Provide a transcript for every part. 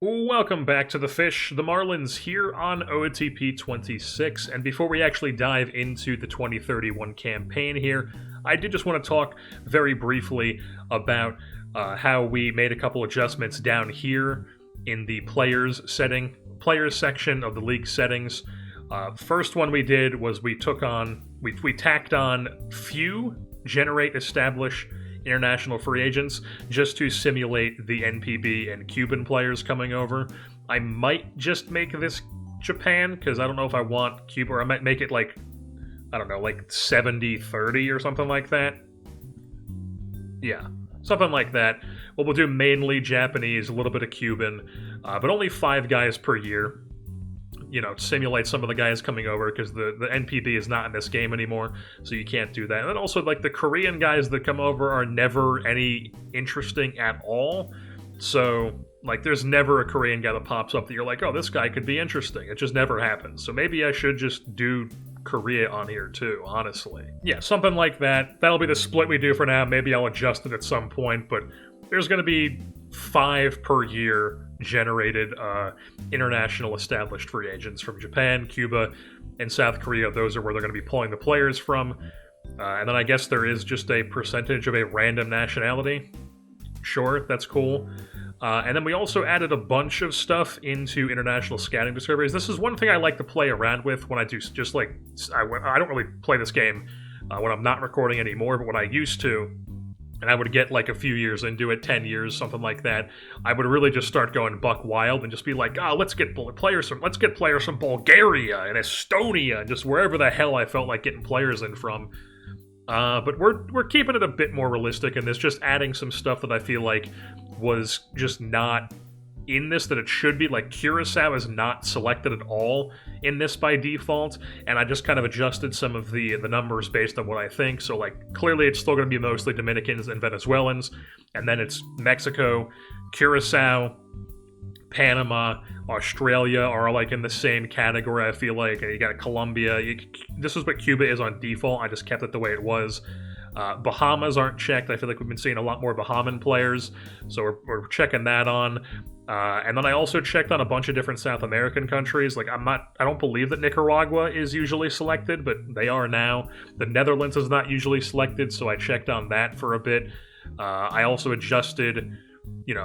Welcome back to The Fish, the Marlins here on OOTP 26, and before we actually dive into the 2031 campaign here, I did just want to talk very briefly about how we made a couple adjustments down here in the players section of the league settings. First one we did was we tacked on few generate establish international free agents just to simulate the NPB and Cuban players coming over. I might just make this Japan because I don't know if I want Cuba, or I might make it like 70-30 or something like that. Yeah, something like that. Well, we'll do mainly Japanese, a little bit of Cuban, but only 5 guys per year. Simulate some of the guys coming over because the NPB is not in this game anymore, so you can't do that. And then also, like, the Korean guys that come over are never any interesting at all. So, like, there's never a Korean guy that pops up that you're like, oh, this guy could be interesting. It just never happens. So maybe I should just do Korea on here too, honestly. Yeah, something like that. That'll be the split we do for now. Maybe I'll adjust it at some point, but there's going to be 5 per year generated international established free agents from Japan, Cuba, and South Korea. Those are where they're going to be pulling the players from. And then I guess there is just a percentage of a random nationality. Sure, that's cool. And then we also added a bunch of stuff into international scouting discoveries. This is one thing I like to play around with when I do just like... I don't really play this game when I'm not recording anymore, but when I used to, and I would get like a few years into it, 10 years, something like that, I would really just start going buck wild and just be like, let's get players from Bulgaria and Estonia and just wherever the hell I felt like getting players in from. But we're keeping it a bit more realistic in this, just adding some stuff that I feel like was just not in this that it should be. Like, Curacao is not selected at all in this by default, and I just kind of adjusted some of the numbers based on what I think. So, like, clearly it's still going to be mostly Dominicans and Venezuelans, and then it's Mexico, Curacao, Panama, Australia are like in the same category, I feel like. You got Colombia. This is what Cuba is on default. I just kept it the way it was. Bahamas aren't checked. I feel like we've been seeing a lot more Bahaman players, so we're checking that on. And then I also checked on a bunch of different South American countries. Like, I don't believe that Nicaragua is usually selected, but they are now. The Netherlands is not usually selected, so I checked on that for a bit. I also adjusted,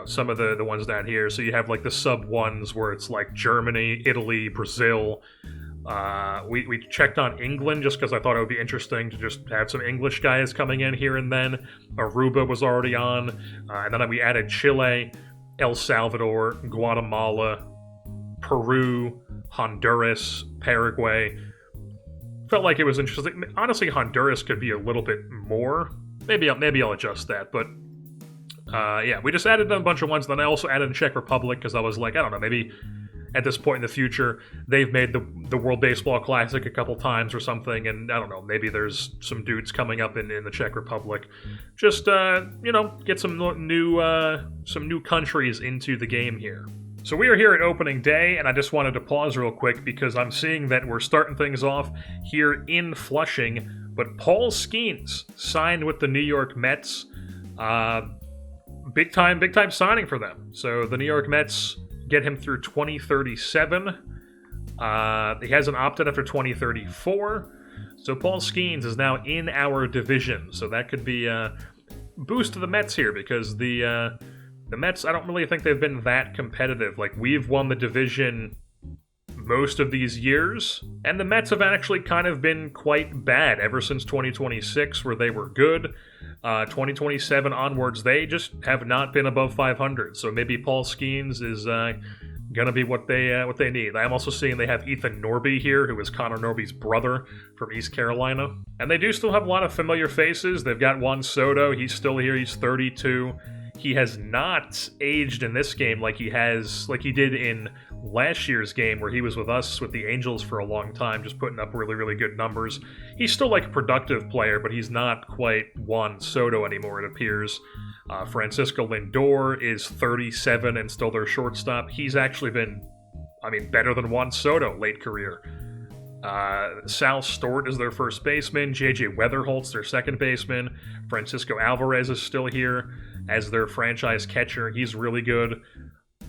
some of the ones down here. So you have like the sub ones where it's like Germany, Italy, Brazil. We checked on England just because I thought it would be interesting to just have some English guys coming in here and then. Aruba was already on. And then we added Chile, El Salvador, Guatemala, Peru, Honduras, Paraguay. Felt like it was interesting. Honestly, Honduras could be a little bit more. Maybe I'll adjust that, but yeah, we just added a bunch of ones. Then I also added Czech Republic because I was like, I don't know, maybe at this point in the future, they've made the World Baseball Classic a couple times or something, and I don't know, maybe there's some dudes coming up in the Czech Republic. Just, get some new countries into the game here. So we are here at opening day, and I just wanted to pause real quick because I'm seeing that we're starting things off here in Flushing, but Paul Skeens signed with the New York Mets. Big time signing for them. So the New York Mets get him through 2037. He hasn't opted after 2034. So Paul Skeens is now in our division. So that could be a boost to the Mets here because the Mets, I don't really think they've been that competitive. Like, we've won the division most of these years, and the Mets have actually kind of been quite bad ever since 2026, where they were good. 2027 onwards, they just have not been above 500. So maybe Paul Skeens is gonna be what they need. I'm also seeing they have Ethan Norby here, who is Connor Norby's brother from East Carolina, and they do still have a lot of familiar faces. They've got Juan Soto. He's still here. He's 32. He has not aged in this game like he did in last year's game where he was with us with the Angels for a long time, just putting up really, really good numbers. He's still like a productive player, but he's not quite Juan Soto anymore, it appears. Francisco Lindor is 37 and still their shortstop. He's actually been, better than Juan Soto late career. Sal Stort is their first baseman. J.J. Weatherholt's their second baseman. Francisco Alvarez is still here as their franchise catcher. He's really good.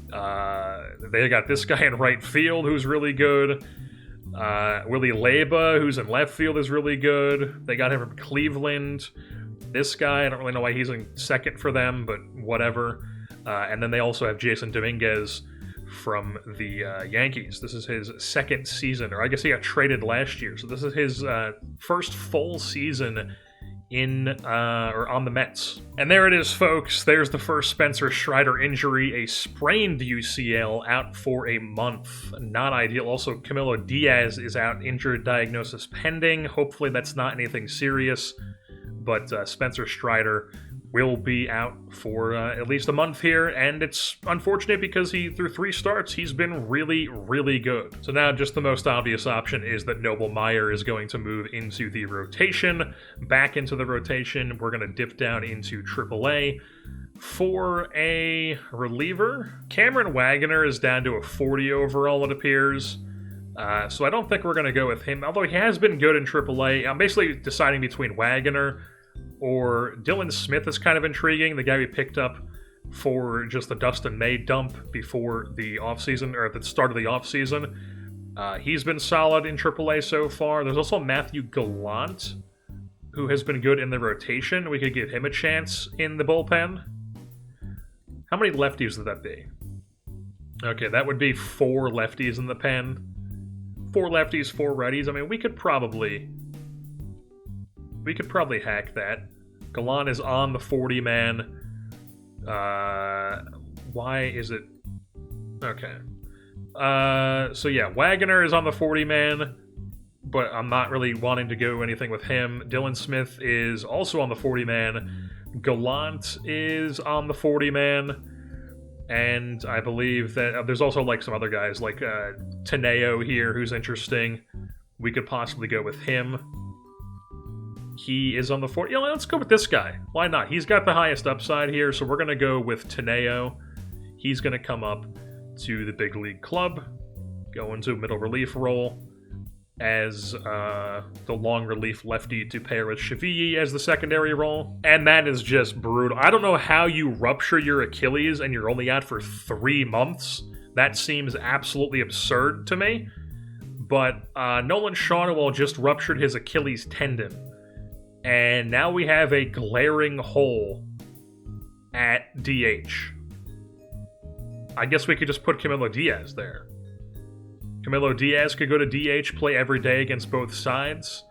They got this guy in right field who's really good. Willie Leba, who's in left field, is really good. They got him from Cleveland. This guy, I don't really know why he's in second for them, but whatever. And then they also have Jason Dominguez from the Yankees. This is his second season, or I guess he got traded last year. So this is his first full season on the Mets. And there it is, folks. There's the first Spencer Strider injury, a sprained UCL, out for a month. Not ideal. Also, Camilo Diaz is out, injured, diagnosis pending. Hopefully that's not anything serious, but Spencer Strider will be out for at least a month here, and it's unfortunate because through 3 starts, he's been really, really good. So now just the most obvious option is that Noble Meyer is going to move into the rotation. Back into the rotation, we're going to dip down into AAA. For a reliever, Cameron Wagner is down to a 40 overall, it appears. So I don't think we're going to go with him, although he has been good in AAA. I'm basically deciding between Wagner or Dylan Smith is kind of intriguing, the guy we picked up for just the Dustin May dump before the offseason, or at the start of the offseason. He's been solid in AAA so far. There's also Matthew Gallant, who has been good in the rotation. We could give him a chance in the bullpen. How many lefties would that be? Okay, that would be 4 lefties in the pen. 4 lefties, 4 righties. I mean, we could probably hack that. Gallant is on the 40-man. Why is it... Okay. So yeah, Wagner is on the 40-man, but I'm not really wanting to go anything with him. Dylan Smith is also on the 40-man. Gallant is on the 40-man. And I believe that there's also like some other guys, like Teneo here, who's interesting. We could possibly go with him. He is on the 40. Let's go with this guy. Why not? He's got the highest upside here, so we're going to go with Teneo. He's going to come up to the big league club, go into a middle relief role as the long relief lefty to pair with Shaviyi as the secondary role. And that is just brutal. I don't know how you rupture your Achilles and you're only out for 3 months. That seems absolutely absurd to me. But Nolan Shawnuel just ruptured his Achilles tendon. And now we have a glaring hole at DH. I guess we could just put Camilo Diaz there. Camilo Diaz could go to DH, play every day against both sides.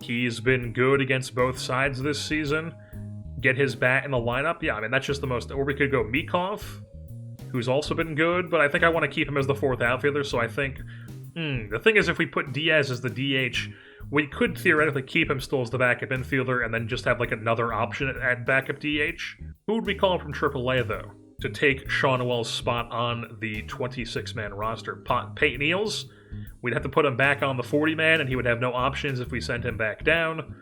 He's been good against both sides this season. Get his bat in the lineup. Yeah, I mean, that's just the most... Or we could go Mikov, who's also been good, but I think I want to keep him as the 4th outfielder, so I think... the thing is, if we put Diaz as the DH, we could theoretically keep him still as the backup infielder and then just have, like, another option at backup DH. Who would we call from AAA, though, to take Shawnuel's spot on the 26-man roster? Peyton Eels, we'd have to put him back on the 40-man, and he would have no options if we sent him back down.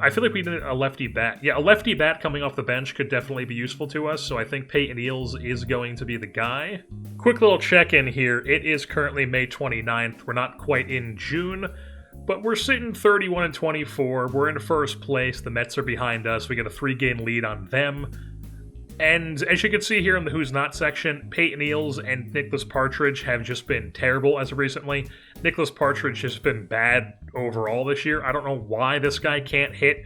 I feel like we need a lefty bat. Yeah, a lefty bat coming off the bench could definitely be useful to us, so I think Peyton Eels is going to be the guy. Quick little check-in here. It is currently May 29th. We're not quite in June, but we're sitting 31-24. We're in first place. The Mets are behind us. We got a 3-game lead on them. And as you can see here in the Who's Not section, Peyton Eels and Nicholas Partridge have just been terrible as of recently. Nicholas Partridge has been bad overall this year. I don't know why this guy can't hit.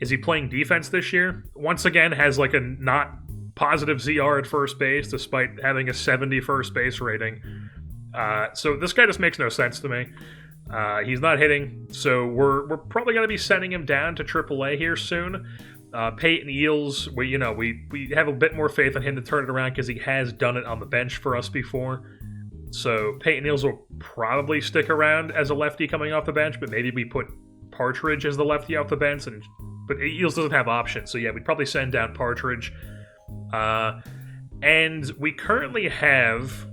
Is he playing defense this year? Once again, has like a not positive ZR at first base, despite having a 70 first base rating. So this guy just makes no sense to me. He's not hitting, so we're probably going to be sending him down to AAA here soon. Peyton Eels, we have a bit more faith in him to turn it around because he has done it on the bench for us before. So Peyton Eels will probably stick around as a lefty coming off the bench, but maybe we put Partridge as the lefty off the bench. But Eels doesn't have options, so yeah, we'd probably send down Partridge. And we currently have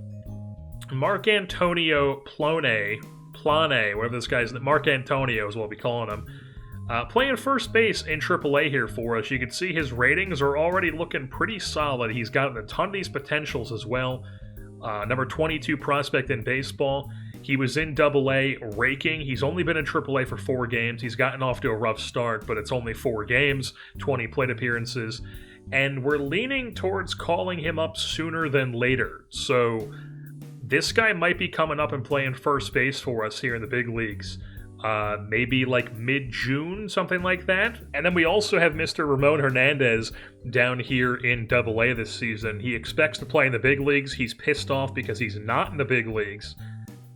Mark Antonio Plane, whatever this guy's name, Mark Antonio is what we calling him. Playing first base in AAA here for us. You can see his ratings are already looking pretty solid. He's got a ton of these potentials as well. Number 22 prospect in baseball. He was in AA raking. He's only been in AAA for 4 games. He's gotten off to a rough start, but it's only 4 games, 20 plate appearances. and we're leaning towards calling him up sooner than later. So this guy might be coming up and playing first base for us here in the big leagues. Maybe like mid-June, something like that. And then we also have Mr. Ramon Hernandez down here in Double-A this season. He expects to play in the big leagues. He's pissed off because he's not in the big leagues.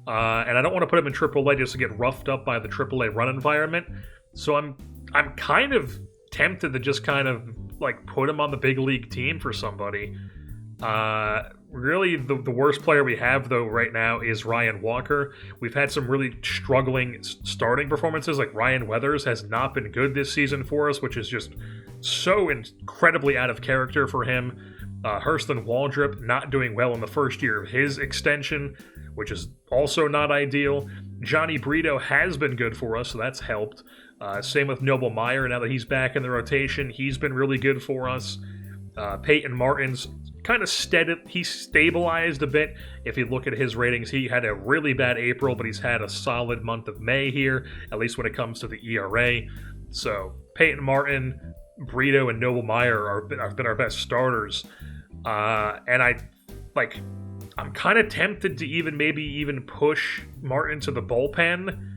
And I don't want to put him in Triple-A just to get roughed up by the Triple-A run environment. So I'm kind of tempted to just kind of like put him on the big league team for somebody. Really, the worst player we have, though, right now is Ryan Walker. We've had some really struggling starting performances. Like, Ryan Weathers has not been good this season for us, which is just so incredibly out of character for him. Hurston Waldrop not doing well in the first year of his extension, which is also not ideal. Johnny Brito has been good for us, so that's helped. Same with Noble Meyer. Now that he's back in the rotation, he's been really good for us. Peyton Martin's kind of he's stabilized a bit. If you look at his ratings, he had a really bad April, but he's had a solid month of May here, at least when it comes to the ERA. So Peyton Martin, Brito, and Noble Meyer have been our best starters. And I'm kind of tempted to maybe even push Martin to the bullpen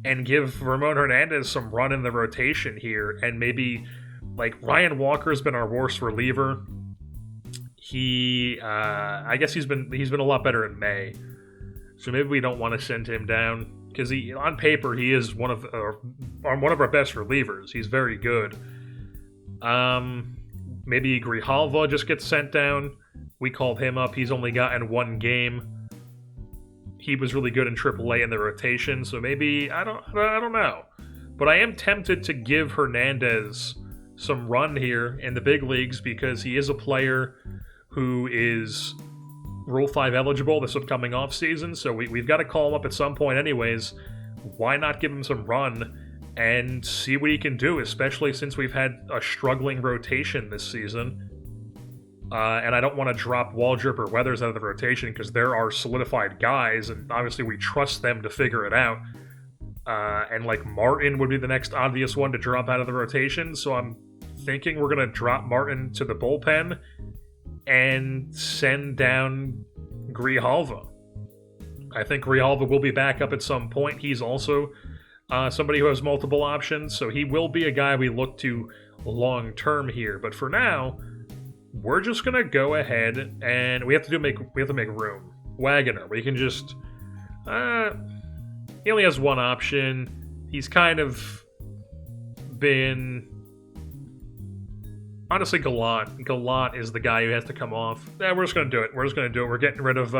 and give Ramon Hernandez some run in the rotation here, and maybe like Ryan Walker's been our worst reliever. I guess he's been a lot better in May, so maybe we don't want to send him down because on paper he is one of our best relievers. He's very good. Maybe Grijalva just gets sent down. We called him up. He's only gotten one game. He was really good in AAA in the rotation, so maybe I don't know. But I am tempted to give Hernandez some run here in the big leagues because he is a player who is Rule 5 eligible this upcoming offseason, so we've got to call him up at some point anyways. Why not give him some run and see what he can do, especially since we've had a struggling rotation this season. And I don't want to drop Waldrop or Weathers out of the rotation because they're our solidified guys, and obviously we trust them to figure it out. And like Martin would be the next obvious one to drop out of the rotation, so I'm thinking we're going to drop Martin to the bullpen and send down Grijalva. I think Grijalva will be back up at some point. He's also somebody who has multiple options, so he will be a guy we look to long term here. But for now, we're just gonna go ahead and we have to make room. Wagoner, we can just he only has one option. He's kind of been honestly Gallant. Gallant is the guy who has to come off. We're just gonna do it. We're getting rid of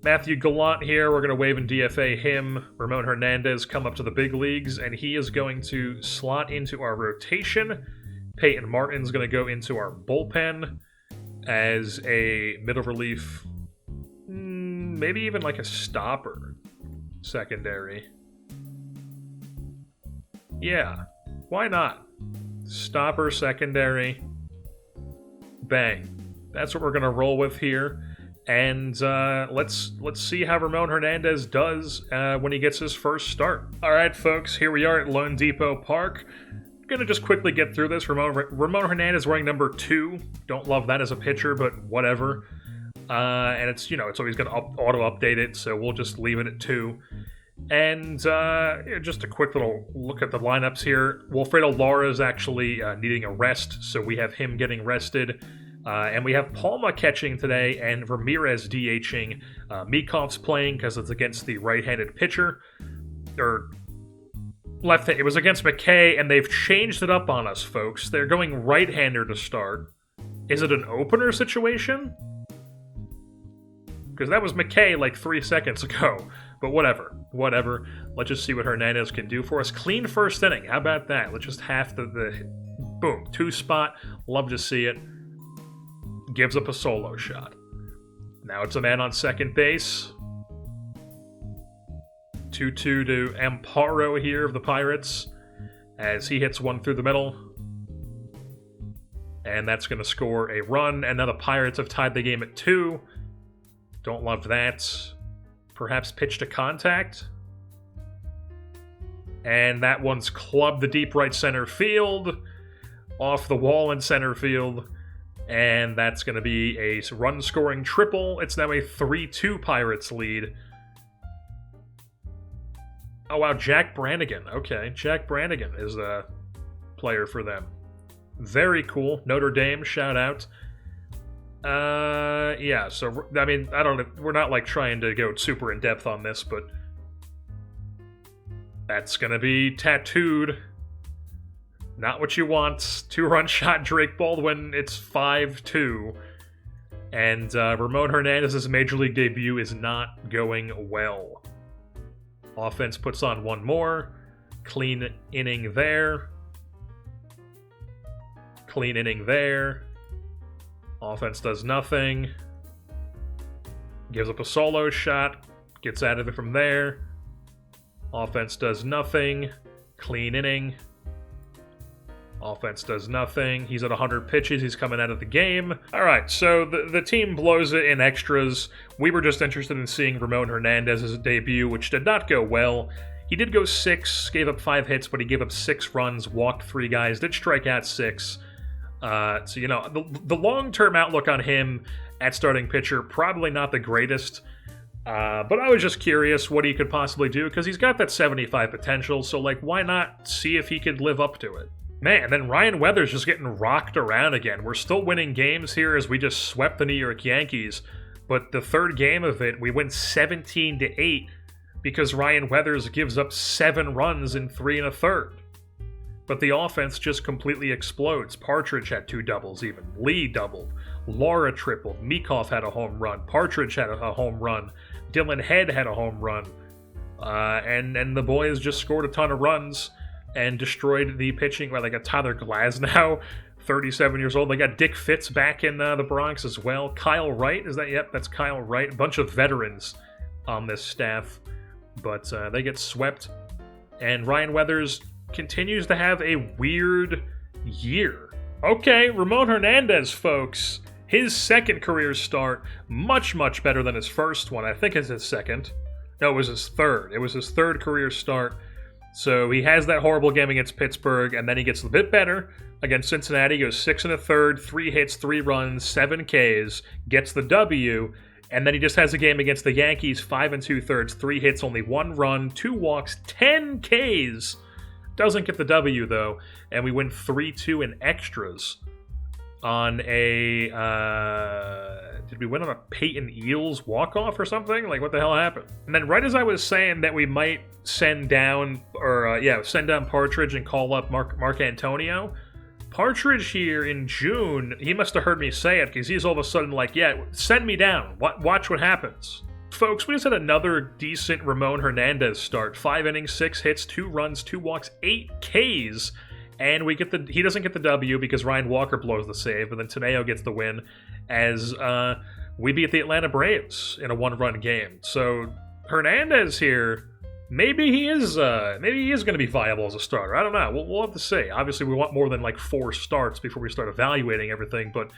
Matthew Gallant here. We're gonna waive and DFA him. Ramon Hernandez come up to the big leagues, and he is going to slot into our rotation. Peyton Martin's going to go into our bullpen as a middle relief, maybe even like a stopper secondary. Yeah, why not? Stopper secondary. Bang. That's what we're going to roll with here. And let's see how Ramon Hernandez does when he gets his first start. All right, folks, here we are at Lone Depot Park. Gonna just quickly get through this. Ramon Hernandez wearing number 2. Don't love that as a pitcher, but whatever. And it's always gonna auto update it, so we'll just leave it at 2. And just a quick little look at the lineups here. Wilfredo Lara is actually needing a rest, so we have him getting rested. And we have Palma catching today and Ramirez DHing. Meekoff's playing because it's against the right-handed pitcher. It was against McKay, and they've changed it up on us, folks. They're going right-hander to start. Is it an opener situation? Because that was McKay like 3 seconds ago. But whatever. Let's just see what Hernandez can do for us. Clean first inning. How about that? Let's just half the boom, 2 spot. Love to see it. Gives up a solo shot. Now it's a man on second base. 2-2 to Amparo here of the Pirates as he hits one through the middle. And that's going to score a run. And now the Pirates have tied the game at 2. Don't love that. Perhaps pitch to contact. And that one's clubbed the deep right center field. Off the wall in center field. And that's going to be a run-scoring triple. It's now a 3-2 Pirates lead. Oh, wow, Jack Brannigan. Okay, Jack Brannigan is a player for them. Very cool. Notre Dame, shout out. Yeah, so, I mean, I don't know. We're not, like, trying to go super in-depth on this, but that's going to be tattooed. Not what you want. 2-run shot Drake Baldwin. It's 5-2. And Ramon Hernandez's Major League debut is not going well. Offense puts on one more. Clean inning there. Clean inning there. Offense does nothing. Gives up a solo shot. Gets out of it from there. Offense does nothing. Clean inning. Offense does nothing. He's at 100 pitches. He's coming out of the game. All right, so the team blows it in extras. We were just interested in seeing Ramon Hernandez's debut, which did not go well. He did go 6, gave up 5 hits, but he gave up 6 runs, walked 3 guys, did strike out 6. So, you know, the long-term outlook on him at starting pitcher, probably not the greatest. But I was just curious what he could possibly do, because he's got that 75 potential, so, like, why not see if he could live up to it? Man, then Ryan Weathers just getting rocked around again. We're still winning games here as we just swept the New York Yankees. But the third game of it, we win 17-8 because Ryan Weathers gives up 7 runs in 3 1/3. But the offense just completely explodes. Partridge had 2 doubles even. Lee doubled. Laura tripled. Meekhoff had a home run. Partridge had a home run. Dylan Head had a home run. And the boys just scored a ton of runs and destroyed the pitching. Well, they got Tyler Glasnow, 37 years old. They got Dick Fitz back in the Bronx as well. Kyle Wright, is that? Yep, that's Kyle Wright. A bunch of veterans on this staff, but they get swept. And Ryan Weathers continues to have a weird year. Okay, Ramon Hernandez, folks. His second career start, much, much better than his first one. I think it's his second. No, it was his third. It was his third career start. So he has that horrible game against Pittsburgh, and then he gets a bit better against Cincinnati. Goes 6 1/3, 3 hits, 3 runs, 7 Ks, gets the W, and then he just has a game against the Yankees, 5 2/3, 3 hits, only 1 run, 2 walks, 10 Ks. Doesn't get the W though, and we win 3-2 in extras on a did we win on a Peyton Eels walk-off or something? Like, what the hell happened? And then right as I was saying that we might send down Partridge and call up Mark Antonio, Partridge here in June, he must have heard me say it, because he's all of a sudden like, yeah, send me down, watch what happens. Folks, we just had another decent Ramon Hernandez start. 5 innings, 6 hits, 2 runs, 2 walks, 8 Ks. And he doesn't get the W because Ryan Walker blows the save, but then Teneo gets the win as we beat the Atlanta Braves in a 1-run game. So Hernandez here, maybe he is going to be viable as a starter. I don't know. We'll have to see. Obviously, we want more than like 4 starts before we start evaluating everything, but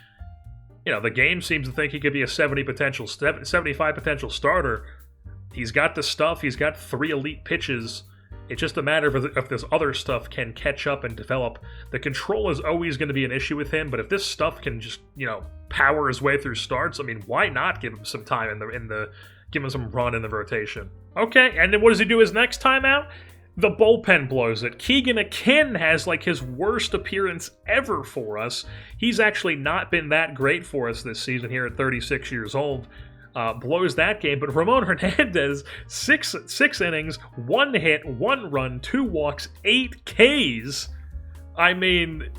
you know, the game seems to think he could be a 75 potential starter. He's got the stuff. He's got 3 elite pitches. It's just a matter of if this other stuff can catch up and develop. The control is always going to be an issue with him, but if this stuff can just, you know, power his way through starts, I mean, why not give him some time give him some run in the rotation? Okay, and then what does he do his next time out? The bullpen blows it. Keegan Akin has like his worst appearance ever for us. He's actually not been that great for us this season here at 36 years old. Blows that game, but Ramon Hernandez, 6 innings, 1 hit, 1 run, 2 walks, 8 Ks. I mean,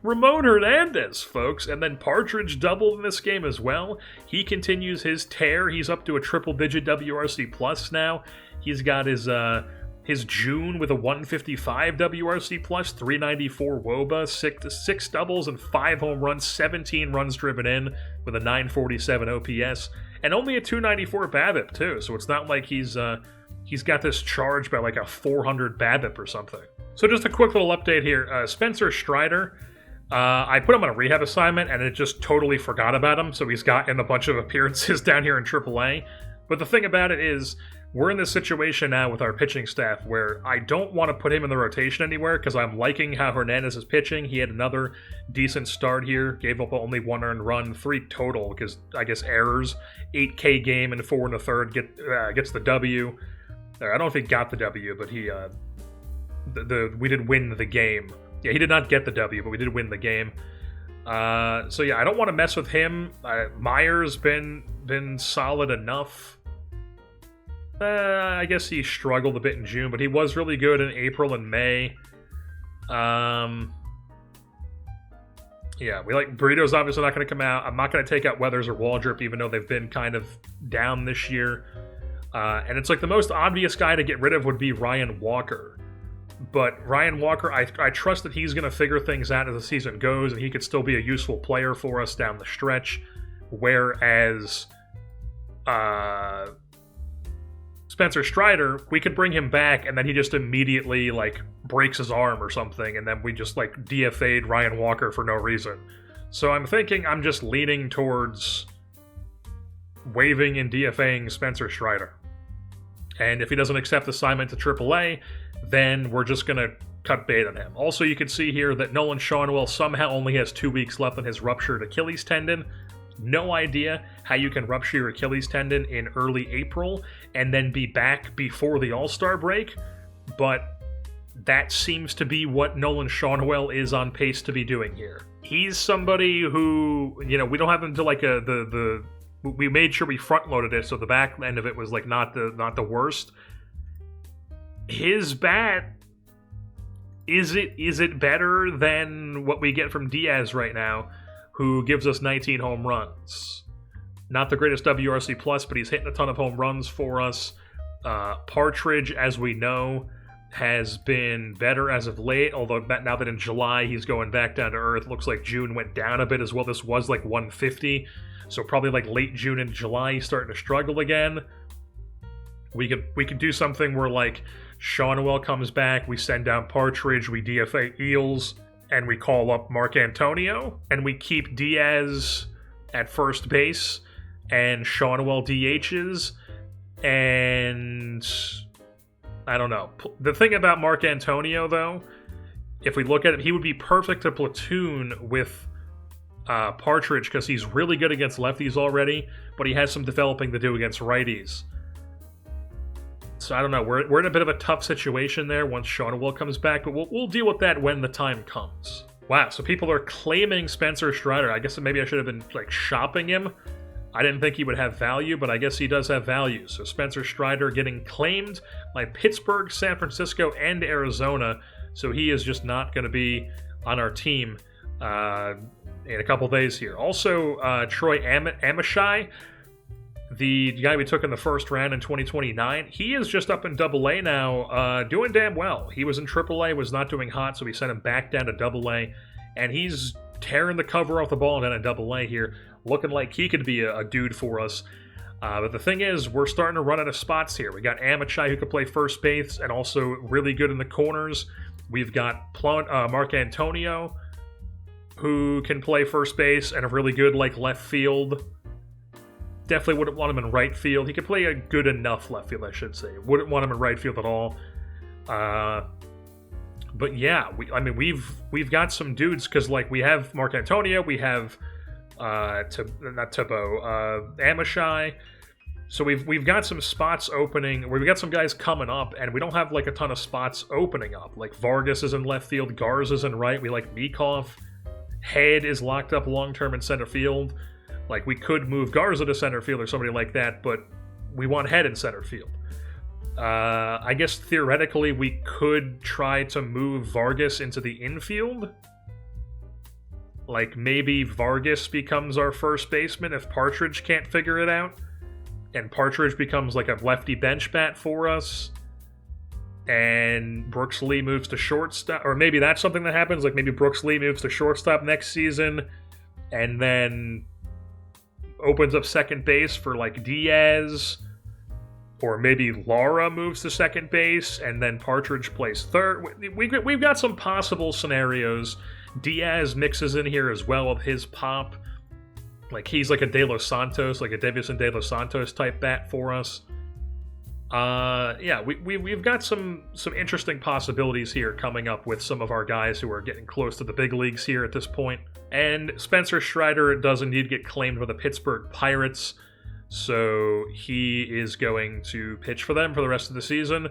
Ramon Hernandez, folks. And then Partridge doubled in this game as well. He continues his tear. He's up to a triple-digit WRC plus now. He's got his June with a 155 WRC plus, 394 WOBA, 6 doubles and 5 home runs, 17 runs driven in with a 947 OPS, and only a 294 BABIP too. So it's not like he's got this charge by like a 400 BABIP or something. So just a quick little update here. Spencer Strider, I put him on a rehab assignment and it just totally forgot about him. So he's gotten a bunch of appearances down here in AAA. But the thing about it is, we're in this situation now with our pitching staff where I don't want to put him in the rotation anywhere because I'm liking how Hernandez is pitching. He had another decent start here, gave up only 1 earned run, 3 total because I guess errors, 8K game and 4 1/3 gets the W. I don't know if he got the W, but he we did win the game. Yeah, he did not get the W, but we did win the game. So yeah, I don't want to mess with him. Myers been solid enough. I guess he struggled a bit in June, but he was really good in April and May. Yeah, we like Burrito's obviously not going to come out. I'm not going to take out Weathers or Waldrop, even though they've been kind of down this year. And it's like the most obvious guy to get rid of would be Ryan Walker. But Ryan Walker, I trust that he's going to figure things out as the season goes, and he could still be a useful player for us down the stretch. Whereas Spencer Strider, we could bring him back, and then he just immediately like breaks his arm or something, and then we just like DFA'd Ryan Walker for no reason. So I'm thinking I'm just leaning towards waiving and DFAing Spencer Strider. And if he doesn't accept assignment to AAA, then we're just going to cut bait on him. Also, you can see here that Nolan Schanuel somehow only has 2 weeks left on his ruptured Achilles tendon. No idea how you can rupture your Achilles tendon in early April and then be back before the All-Star break, but that seems to be what Nolan Schanuel is on pace to be doing here. He's somebody who, we don't have him to like we made sure we front-loaded it, so the back end of it was like not the worst. His bat, is it better than what we get from Diaz right now, who gives us 19 home runs? Not the greatest WRC plus, but he's hitting a ton of home runs for us. Partridge, as we know, has been better as of late, although now that in July he's going back down to earth. Looks like June went down a bit as well. This was like 150, so probably like late June and July he's starting to struggle again. We could do something where like Schanuel comes back, we send down Partridge, we DFA Eels, and we call up Mark Antonio, and we keep Diaz at first base, and Schanuel DHs, and I don't know. The thing about Mark Antonio, though, if we look at it, he would be perfect to platoon with Partridge because he's really good against lefties already, but he has some developing to do against righties. So I don't know. We're in a bit of a tough situation there once Schanuel comes back, but we'll deal with that when the time comes. Wow, so people are claiming Spencer Strider. I guess maybe I should have been like shopping him. I didn't think he would have value, but I guess he does have value. So Spencer Strider getting claimed by Pittsburgh, San Francisco, and Arizona. So he is just not going to be on our team in a couple days here. Also, Troy Amishai, the guy we took in the first round in 2029, he is just up in AA now, doing damn well. He was in AAA, was not doing hot, so we sent him back down to AA, and he's tearing the cover off the ball down in AA here, looking like he could be a dude for us. But the thing is, we're starting to run out of spots here. We got Amichai, who can play first base and also really good in the corners. We've got Mark Antonio, who can play first base and a really good like left field. Definitely wouldn't want him in right field. He could play a good enough left field, I should say. Wouldn't want him in right field at all. But yeah, we've got some dudes because like we have Mark Antonio, we have Amishai. So we've got some spots opening. We've got some guys coming up, and we don't have like a ton of spots opening up. Like Vargas is in left field, Garza's in right. We like Meekhoff. Head is locked up long term in center field. Like, we could move Garza to center field or somebody like that, but we want Head in center field. I guess theoretically we could try to move Vargas into the infield. Like, maybe Vargas becomes our first baseman if Partridge can't figure it out. And Partridge becomes like a lefty bench bat for us. And Brooks Lee moves to shortstop. Or maybe that's something that happens. Like, maybe Brooks Lee moves to shortstop next season. And then opens up second base for like Diaz, or maybe Lara moves to second base and then Partridge plays third. We've got some possible scenarios. Diaz mixes in here as well with his pop. Like he's like a De Los Santos, like a Davison De Los Santos type bat for us. Yeah, we've got some interesting possibilities here coming up with some of our guys who are getting close to the big leagues here at this point. And Spencer Strider does indeed get claimed by the Pittsburgh Pirates, so he is going to pitch for them for the rest of the season.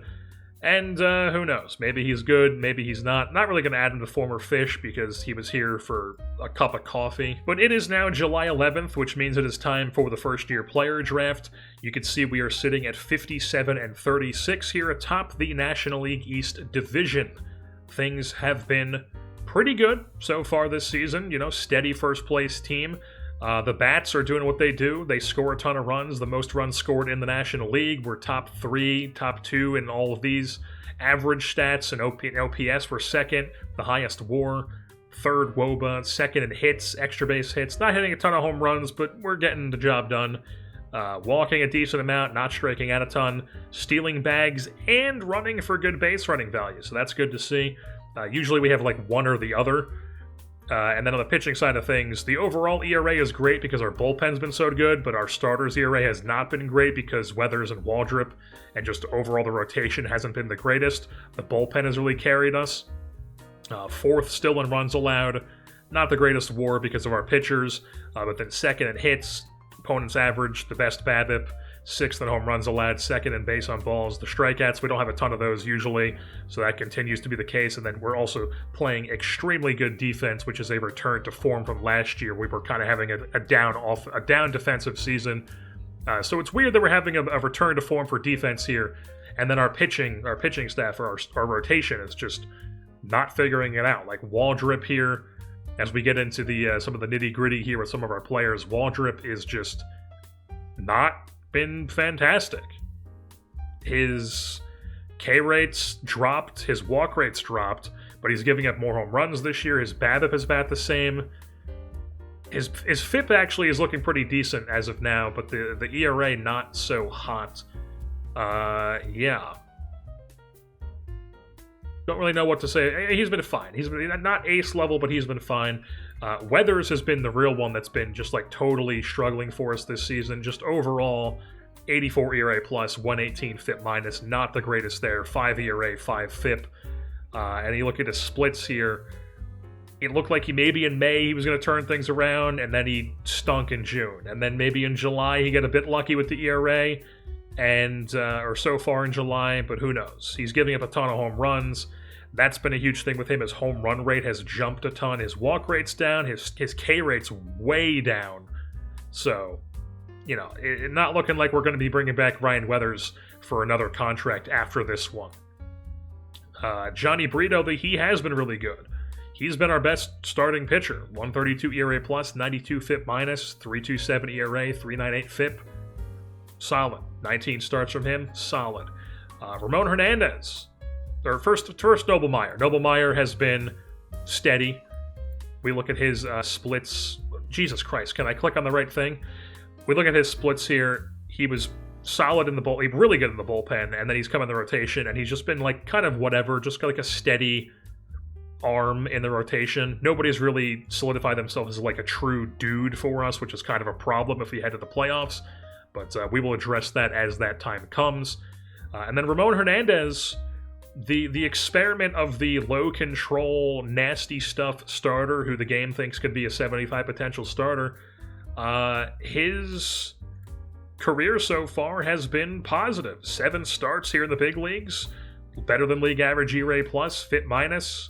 And who knows? Maybe he's good, maybe he's not. Not really going to add him to former Fish because he was here for a cup of coffee. But it is now July 11th, which means it is time for the first-year player draft. You can see we are sitting at 57 and 36 here atop the National League East Division. Things have been pretty good so far this season. Steady first-place team. The Bats are doing what they do. They score a ton of runs. The most runs scored in the National League. We're top 3, top 2 in all of these. Average stats and OPS were second. The highest WAR. Third WOBA. Second in hits, extra base hits. Not hitting a ton of home runs, but we're getting the job done. Walking a decent amount, not striking out a ton. Stealing bags and running for good base running value. So that's good to see. Usually we have like one or the other. And then on the pitching side of things, the overall ERA is great because our bullpen's been so good, but our starters' ERA has not been great because Weathers and Waldrop and just overall the rotation hasn't been the greatest. The bullpen has really carried us. Fourth still in runs allowed. Not the greatest WAR because of our pitchers, but then second in hits, opponent's average, the best BABIP. Sixth in home runs allowed, second in base on balls. The strikeouts, we don't have a ton of those usually, so that continues to be the case. And then we're also playing extremely good defense, which is a return to form from last year. We were kind of having a down defensive season. So it's weird that we're having a return to form for defense here, and then our pitching staff, or our rotation is just not figuring it out. Like Waldrop here, as we get into the some of the nitty gritty here with some of our players, Waldrop is just not been fantastic. His K rates dropped, his walk rates dropped, but he's giving up more home runs this year. His BABIP is about the same. His FIP actually is looking pretty decent as of now, but the ERA not so hot. Yeah. Don't really know what to say. He's been fine. He's been not ace level, but he's been fine. Weathers has been the real one that's been just like totally struggling for us this season. Just overall, 84 ERA plus, 118 FIP minus, not the greatest there. 5 ERA, 5 FIP. And you look at his splits here, it looked like maybe in May he was going to turn things around, and then he stunk in June. And then maybe in July he got a bit lucky with the ERA, and or so far in July, but who knows. He's giving up a ton of home runs. That's been a huge thing with him. His home run rate has jumped a ton. His walk rate's down. His K rate's way down. So, not looking like we're going to be bringing back Ryan Weathers for another contract after this one. Johnny Brito, he has been really good. He's been our best starting pitcher. 132 ERA plus, 92 FIP minus, 327 ERA, 398 FIP. Solid. 19 starts from him. Solid. Ramon Hernandez. Or first Noblemeyer. Noblemeyer has been steady. We look at his splits. Jesus Christ, can I click on the right thing? We look at his splits here. He was solid in the bull. He's really good in the bullpen, and then he's come in the rotation, and he's just been like kind of whatever, just got like a steady arm in the rotation. Nobody's really solidified themselves as like a true dude for us, which is kind of a problem if we head to the playoffs. But we will address that as that time comes. And then Ramon Hernandez, the experiment of the low control, nasty stuff starter who the game thinks could be a 75 potential starter, his career so far has been positive. 7 starts here in the big leagues, better than league average ERA plus, FIP minus.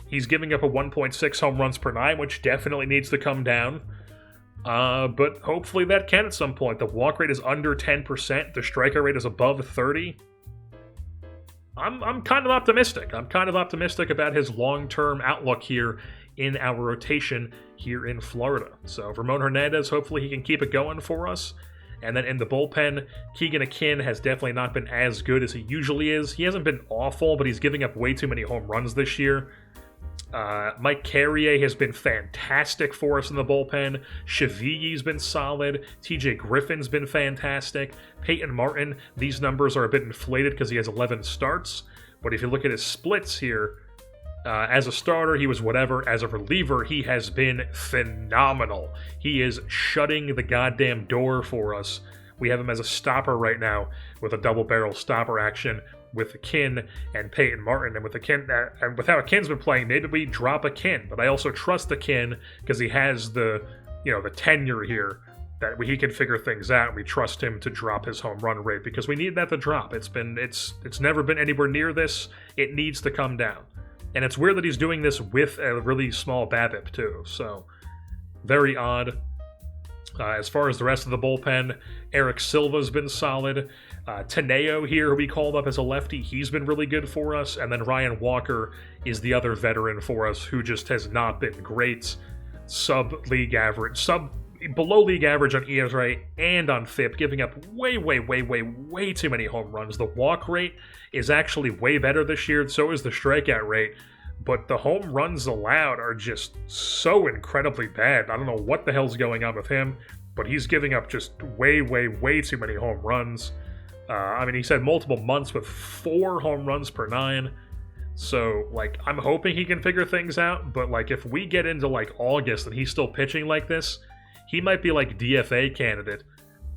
He's giving up a 1.6 home runs per 9, which definitely needs to come down. But hopefully that can at some point. The walk rate is under 10%. The strikeout rate is above 30%. I'm kind of optimistic. I'm kind of optimistic about his long-term outlook here in our rotation here in Florida. So Ramon Hernandez, hopefully he can keep it going for us. And then in the bullpen, Keegan Akin has definitely not been as good as he usually is. He hasn't been awful, but he's giving up way too many home runs this year. Mike Carrier has been fantastic for us in the bullpen. Shavigi's been solid. TJ Griffin's been fantastic. Peyton Martin, these numbers are a bit inflated because he has 11 starts. But if you look at his splits here, as a starter, he was whatever. As a reliever, he has been phenomenal. He is shutting the goddamn door for us We have him as a stopper right now with a double barrel stopper action with Akin and Peyton Martin. And with Akin, and with how Akin's been playing, maybe we drop Akin. But I also trust Akin because he has the tenure here that he can figure things out. We trust him to drop his home run rate because we need that to drop. It's never been anywhere near this. It needs to come down. And it's weird that he's doing this with a really small BABIP too. So very odd. As far as the rest of the bullpen, Eric Silva's been solid. Teneo here, who we called up as a lefty, he's been really good for us. And then Ryan Walker is the other veteran for us who just has not been great. Below league average on ERA and on FIP, giving up way too many home runs. The walk rate is actually way better this year, so is the strikeout rate. But the home runs allowed are just so incredibly bad. I don't know what the hell's going on with him, but he's giving up just way too many home runs. He's had multiple months with 4 home runs per 9. So, I'm hoping he can figure things out, but, if we get into, August and he's still pitching like this, he might be, DFA candidate.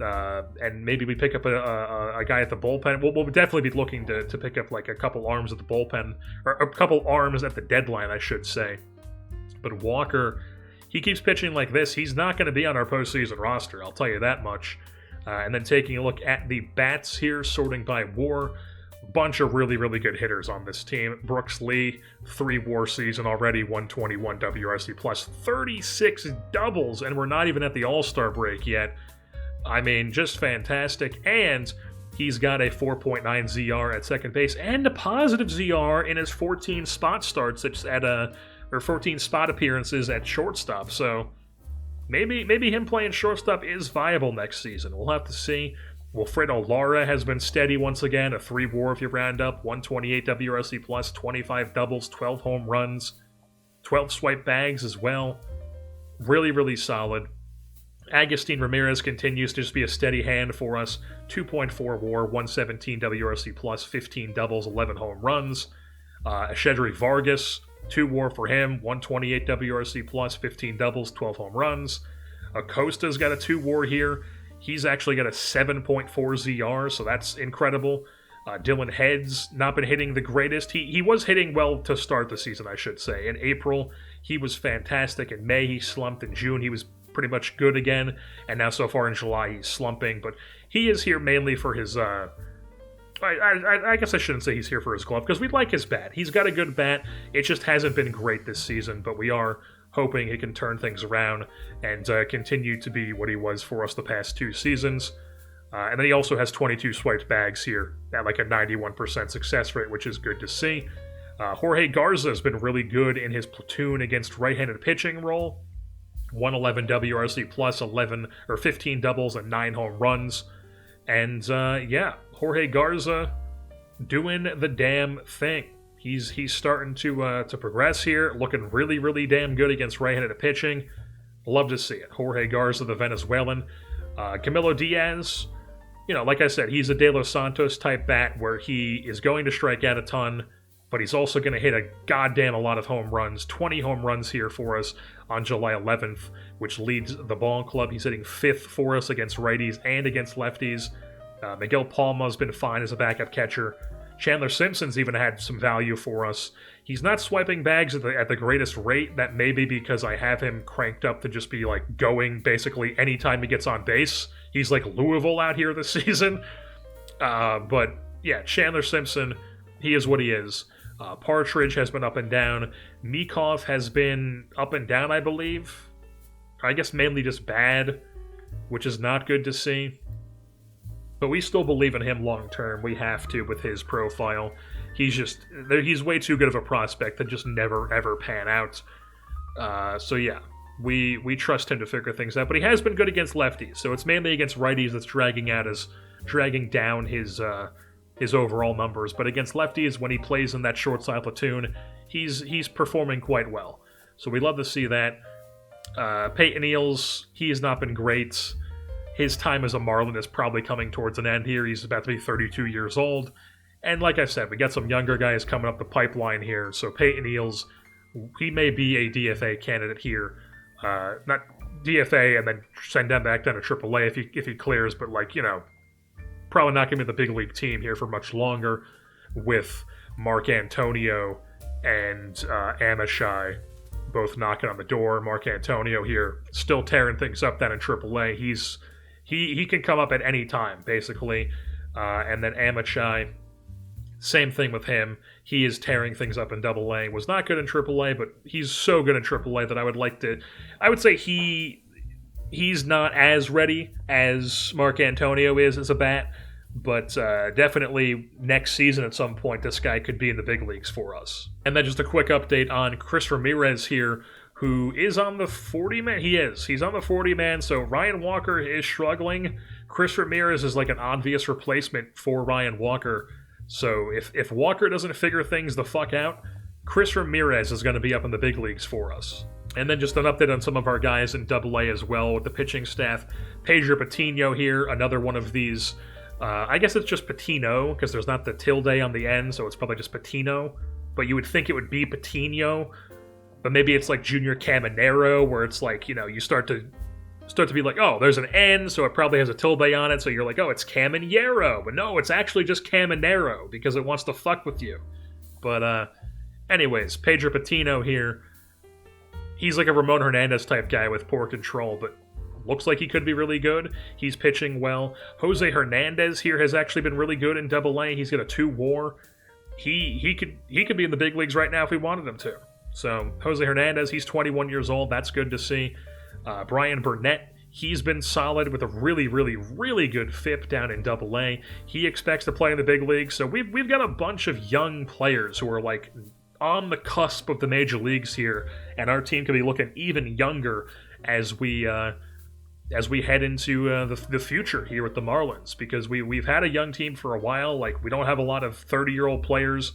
And maybe we pick up a guy at the bullpen. We'll definitely be looking to pick up a couple arms at the bullpen, or a couple arms at the deadline, I should say. But Walker, he keeps pitching like this. He's not going to be on our postseason roster, I'll tell you that much. And then taking a look at the bats here, sorting by WAR, bunch of really good hitters on this team. Brooks Lee, 3 WAR season already, 121 WRC plus, 36 doubles, and we're not even at the All-Star break yet. Just fantastic. And he's got a 4.9 ZR at second base and a positive ZR in his 14 spot starts or 14 spot appearances at shortstop. So maybe him playing shortstop is viable next season. We'll have to see. Wilfredo Lara has been steady once again, a 3 WAR if you round up, 128 WRC plus, 25 doubles, 12 home runs, 12 swipe bags as well. Really solid. Agustin Ramirez continues to just be a steady hand for us. 2.4 WAR, 117 WRC plus, 15 doubles, 11 home runs. Shedry Vargas, 2 WAR for him, 128 WRC plus, 15 doubles, 12 home runs. Acosta's got a 2 WAR here. He's actually got a 7.4 ZR, so that's incredible. Dylan Head's not been hitting the greatest. He was hitting well to start the season, I should say. In April, he was fantastic. In May, he slumped. In June, he was pretty much good again, and now so far in July he's slumping, but he is here mainly for his I guess I shouldn't say he's here for his glove, because we like his bat. He's got a good bat. It just hasn't been great this season, but we are hoping he can turn things around and continue to be what he was for us the past 2 seasons. And then he also has 22 swiped bags here at a 91% success rate, which is good to see. Jorge Garza has been really good in his platoon against right-handed pitching role. 111 WRC plus, 15 doubles and 9 home runs. And Jorge Garza doing the damn thing. He's starting to progress here, looking really damn good against right-handed pitching. Love to see it. Jorge Garza, the Venezuelan. Camilo Diaz, like I said, he's a De Los Santos type bat where he is going to strike out a ton, but he's also going to hit a goddamn a lot of home runs. 20 home runs here for us on July 11th, which leads the ball club. He's hitting 5th for us against righties and against lefties. Miguel Palma's been fine as a backup catcher. Chandler Simpson's even had some value for us. He's not swiping bags at the greatest rate. That may be because I have him cranked up to just be going basically anytime he gets on base. He's like Louisville out here this season. But yeah, Chandler Simpson, he is what he is. Partridge has been up and down. Mikov has been up and down, I believe. I guess mainly just bad, which is not good to see. But we still believe in him long term. We have to with his profile. He's way too good of a prospect to just never ever pan out. So yeah, we trust him to figure things out. But he has been good against lefties, so it's mainly against righties that's dragging down his overall numbers. But against lefties, when he plays in that short side platoon, he's performing quite well. So we love to see that. Peyton Eels, he has not been great. His time as a Marlin is probably coming towards an end here. He's about to be 32 years old. And like I said, we got some younger guys coming up the pipeline here. So Peyton Eels, he may be a DFA candidate here. Not DFA and then send him back down to AAA if he clears. But like, you know, probably not going to be the big league team here for much longer with Mark Antonio and Amishai both knocking on the door. Mark Antonio here still tearing things up down in AAA. He can come up at any time, basically. And then Amishai, same thing with him. He is tearing things up in AA. Was not good in AAA, but he's so good in AAA that I would say he's not as ready as Mark Antonio is as a bat, but definitely next season at some point this guy could be in the big leagues for us. And then just a quick update on Chris Ramirez here, who is on the 40-man. He's on the 40-man, so Ryan Walker is struggling. Chris Ramirez is like an obvious replacement for Ryan Walker. So if Walker doesn't figure things the fuck out, Chris Ramirez is going to be up in the big leagues for us. And then just an update on some of our guys in AA as well with the pitching staff. Pedro Patino here, another one of these. I guess it's just Patino because there's not the tilde on the end, so it's probably just Patino. But you would think it would be Patino, but maybe it's like Junior Caminero, where it's like, you know, you start to be like, oh, there's an N, so it probably has a tilde on it, so you're like, oh, it's Caminero. But no, it's actually just Caminero because it wants to fuck with you. But anyways, Pedro Patino here. He's like a Ramon Hernandez type guy with poor control, but looks like he could be really good. He's pitching well. Jose Hernandez here has actually been really good in AA. He's got a 2 WAR. He could be in the big leagues right now if we wanted him to. So Jose Hernandez, he's 21 years old. That's good to see. Brian Burnett, he's been solid with a really, really, really good FIP down in AA. He expects to play in the big leagues. So we've got a bunch of young players who are like on the cusp of the major leagues here, and our team could be looking even younger as we head into the future here with the Marlins, because we've had a young team for a while. Like, we don't have a lot of 30-year-old players.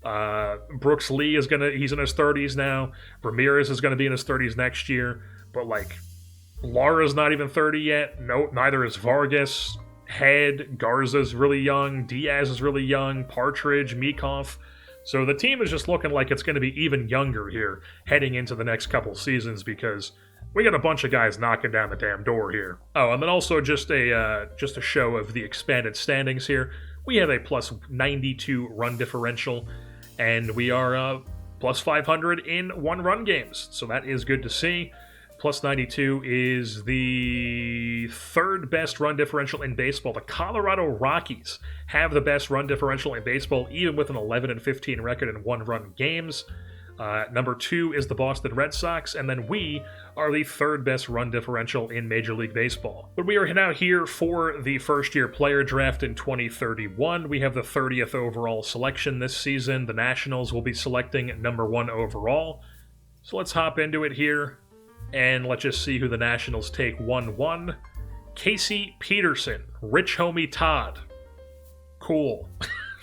Brooks Lee he's in his 30s now. Ramirez is gonna be in his 30s next year. But like, Lara's not even 30 yet. No, neither is Vargas. Head, Garza's really young. Diaz is really young. Partridge, Meekhoff. So the team is just looking like it's going to be even younger here heading into the next couple seasons, because we got a bunch of guys knocking down the damn door here. Oh, and then also just a show of the expanded standings here. We have a plus 92 run differential, and we are plus 500 in 1-run games. So that is good to see. Plus 92 is the 3rd best run differential in baseball. The Colorado Rockies have the best run differential in baseball, even with an 11-15 record in 1-run games. Number 2 is the Boston Red Sox, and then we are the 3rd best run differential in Major League Baseball. But we are now here for the first-year player draft in 2031. We have the 30th overall selection this season. The Nationals will be selecting number 1 overall. So let's hop into it here, and let's just see who the Nationals take 1-1. Casey Peterson, Rich Homie Todd. Cool.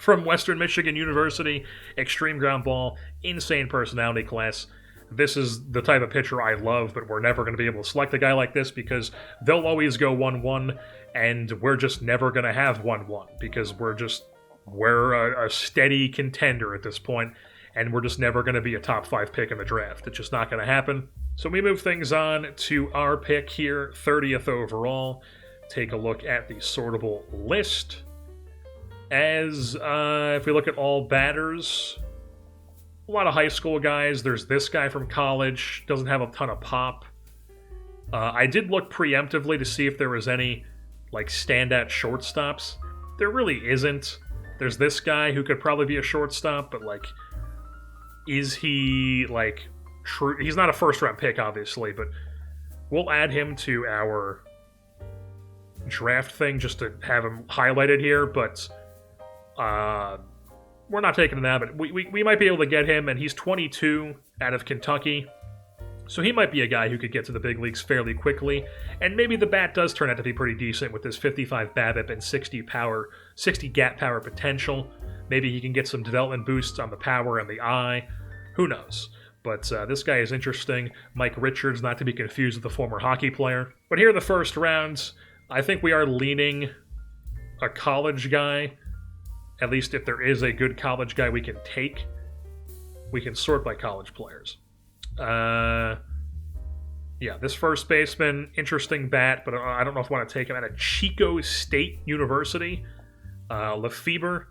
From Western Michigan University, extreme ground ball, insane personality class. This is the type of pitcher I love, but we're never going to be able to select a guy like this because they'll always go 1-1, and we're just never going to have 1-1 because we're a steady contender at this point, and we're just never going to be a top 5 pick in the draft. It's just not going to happen. So we move things on to our pick here, 30th overall. Take a look at the sortable list. As if we look at all batters, a lot of high school guys. There's this guy from college, doesn't have a ton of pop. I did look preemptively to see if there was any like standout shortstops. There really isn't. There's this guy who could probably be a shortstop, but like, is he like true? He's not a first-round pick, obviously, but we'll add him to our draft thing just to have him highlighted here. But we're not taking him now, but we might be able to get him, and he's 22 out of Kentucky. So he might be a guy who could get to the big leagues fairly quickly, and maybe the bat does turn out to be pretty decent with his 55 BABIP and 60 gap power potential. Maybe he can get some development boosts on the power and the eye. Who knows? But this guy is interesting. Mike Richards, not to be confused with the former hockey player. But here in the first round, I think we are leaning a college guy. At least if there is a good college guy we can take, we can sort by college players. Yeah, Yeah, this first baseman, interesting bat, but I don't know if I want to take him out of Chico State University. Lefebvre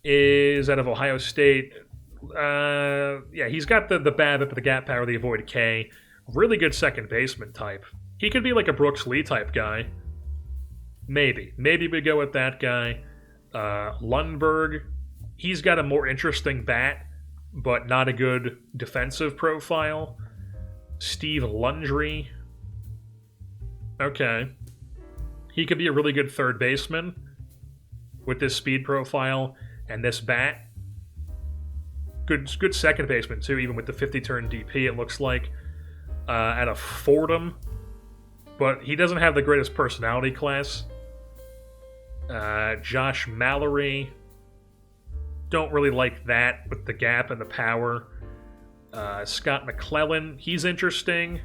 is out of Ohio State. Yeah, he's got the BABIP, the gap power, the avoid K. Really good second baseman type. He could be like a Brooks Lee type guy. Maybe we go with that guy. Lundberg, he's got a more interesting bat, but not a good defensive profile. Steve Lundry. Okay. He could be a really good third baseman with this speed profile and this bat. Good second baseman, too, even with the 50-turn DP, it looks like. At a Fordham. But he doesn't have the greatest personality class. Josh Mallory. Don't really like that with the gap and the power. Scott McClellan, he's interesting.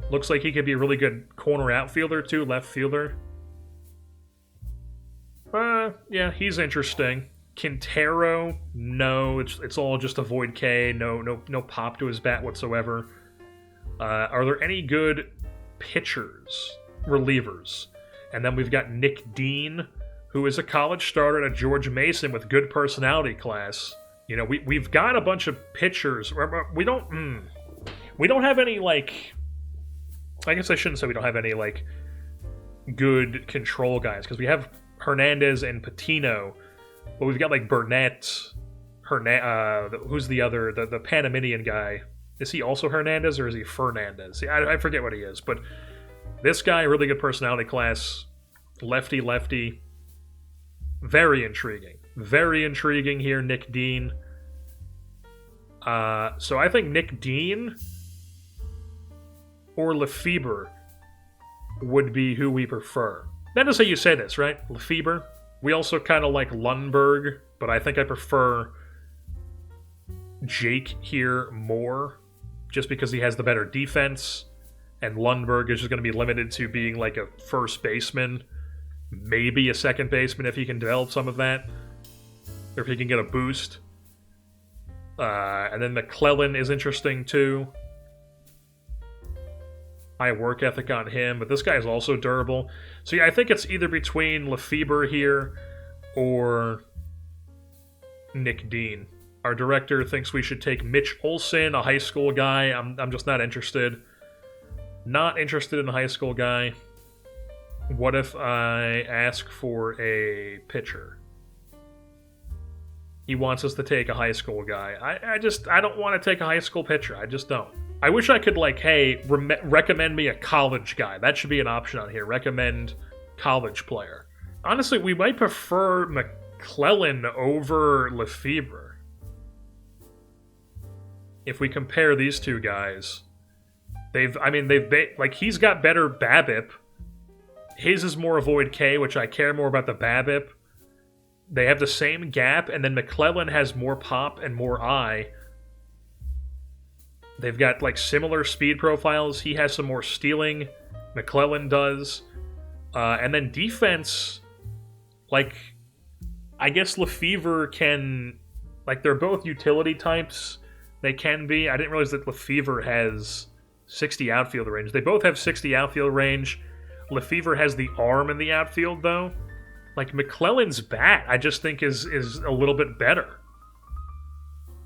Looks like he could be a really good corner outfielder too, left fielder. Yeah, he's interesting. Quintero, no, it's all just avoid K, no pop to his bat whatsoever. Are there any good pitchers, relievers? And then we've got Nick Dean, who is a college starter at George Mason with good personality class. You know, we've got a bunch of pitchers. We don't have any, like... I guess I shouldn't say we don't have any, like, good control guys, because we have Hernandez and Patino, but we've got, like, Burnett, who's the other, the Panamanian guy. Is he also Hernandez, or is he Fernandez? I forget what he is, but this guy, really good personality class, lefty. Very intriguing. Very intriguing here, Nick Dean. So I think Nick Dean or Lefebvre would be who we prefer. That is how you say this, right? Lefebvre. We also kind of like Lundberg, but I think I prefer Jake here more, just because he has the better defense, and Lundberg is just going to be limited to being like a first baseman, maybe a second baseman if he can develop some of that, or if he can get a boost. And then McClellan is interesting too. High work ethic on him, but this guy is also durable. So yeah, I think it's either between Lefebvre here or Nick Dean. Our director thinks we should take Mitch Olson, a high school guy. I'm just not interested. Not interested in a high school guy. What if I ask for a pitcher? He wants us to take a high school guy. I don't want to take a high school pitcher. I just don't. I wish I could, like, hey, recommend me a college guy. That should be an option on here. Recommend college player. Honestly, we might prefer McClellan over Lefebvre. If we compare these two guys, he's got better BABIP. His is more avoid K, which I care more about the BABIP. They have the same gap, and then McClellan has more pop and more I. They've got, like, similar speed profiles. He has some more stealing. McClellan does. And then defense, like, I guess Lefebvre can... Like, they're both utility types. They can be. I didn't realize that Lefebvre has 60 outfield range. They both have 60 outfield range. Lefebvre has the arm in the outfield, though. Like, McClellan's bat, I just think, is a little bit better.